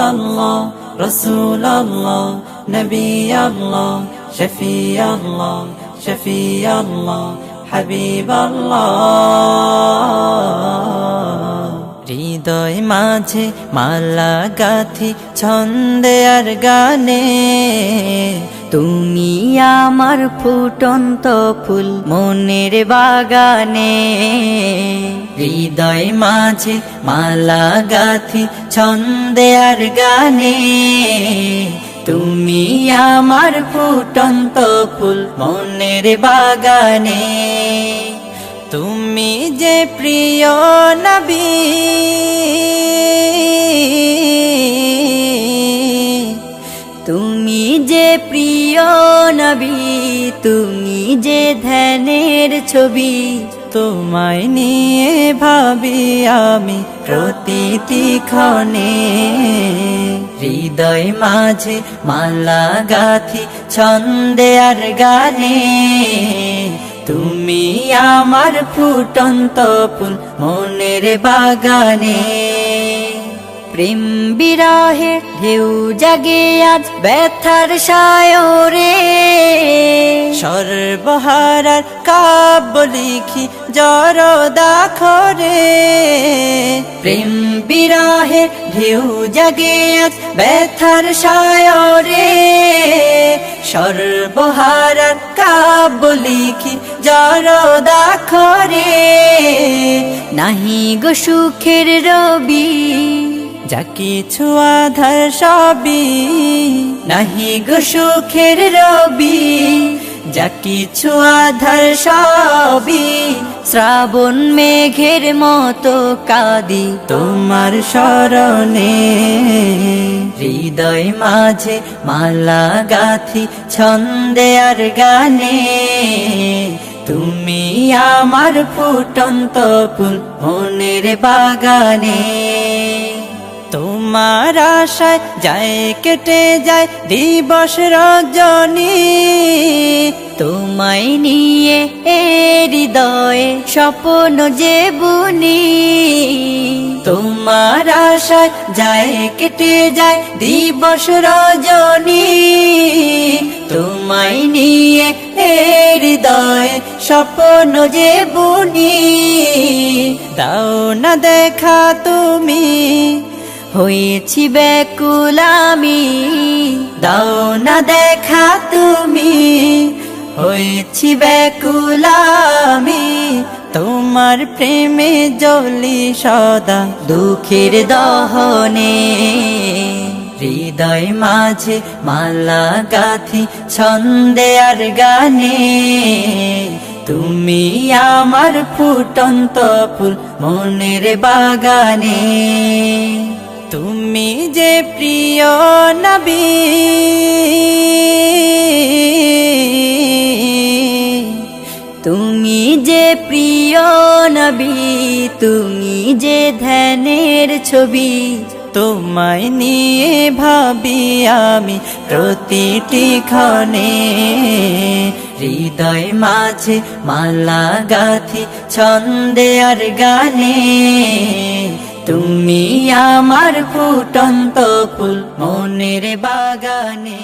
আল্লাহ রসুল আল্লাহ নবী আল্লাহ শফি আল্লাহ শফি আল্লাহ হাবিব আল্লাহ। হৃদয় মাঝে মালা গাথি ছন্দে আর গানে, তুমি আমার ফুটন্ত ফুল মনের বাগানে। হৃদয় মাঝে মালা গাথি ছন্দে আর গানে, তুমি আমার ফুটন্ত ফুল মনের বাগানে। তুমি যে প্রিয় নবী, তুমি যে প্রিয় নবী, তুমি যে ধ্যানের ছবি। তোমায় নিয়ে ভাবি আমি প্রতিটি ক্ষণে। হৃদয় মাঝে মালা গাথি ছন্দে আর গানে, তুমি আমার ফুটন্ত ফুল মনের বাগানে। প্রেম বিরহে ঢেউ জাগে আজ ব্যথার সায়রে, সর্বহারার কাব্য লিখি জরদাখরে। প্রেম বিরহে ঢেউ জাগে আজ ব্যথার সায়রে, সর্বহারার কাব্য লিখি জরদাখরে। নাহি গো সুখের রবি, যা কিছু আধার সবই, নাহি গো সুখের রবি, যা কিছু আধার সবই। শ্রাবণ মেঘের মতো কাঁদি তোমার শরণে। হৃদয় মাঝে মালা গাথি ছন্দে আর গানে, তুমি আমার ফুটন্ত ফুল মনের বাগানে। তোমার আশায় যায় কেটে যায় দিবস রজনী, তোমায় নিয়ে এ হৃদয়ে স্বপ্ন যে বুনি। তোমার আশায় যায় কেটে যায় দিবস রজনী, তোমায় নিয়ে এ হৃদয়ে স্বপ্ন যে বুনি। দাও না দেখা তুমি, হয়েছি ব্যাকুল আমি। দাও না দেখা তুমি, হয়েছি ব্যাকুল আমি। তোমার প্রেমে জ্বলি সদা দুঃখের দহনে। হৃদয় মাঝে মালা গাথি ছন্দে আর গানে, তুমি আমার ফুটন্ত ফুল মনের বাগানে। তুমি যে প্রিয় নবী, তুমি যে প্রিয় নবী, তুমি যে ধ্যানের ছবি। তোমায় নিয়ে ভাবি আমি প্রতিটি ক্ষণে। হৃদয় মাঝে মালা গাথি ছন্দে আর গানে, তুমি আমার ফুটন্ত ফুল মনের বাগানে।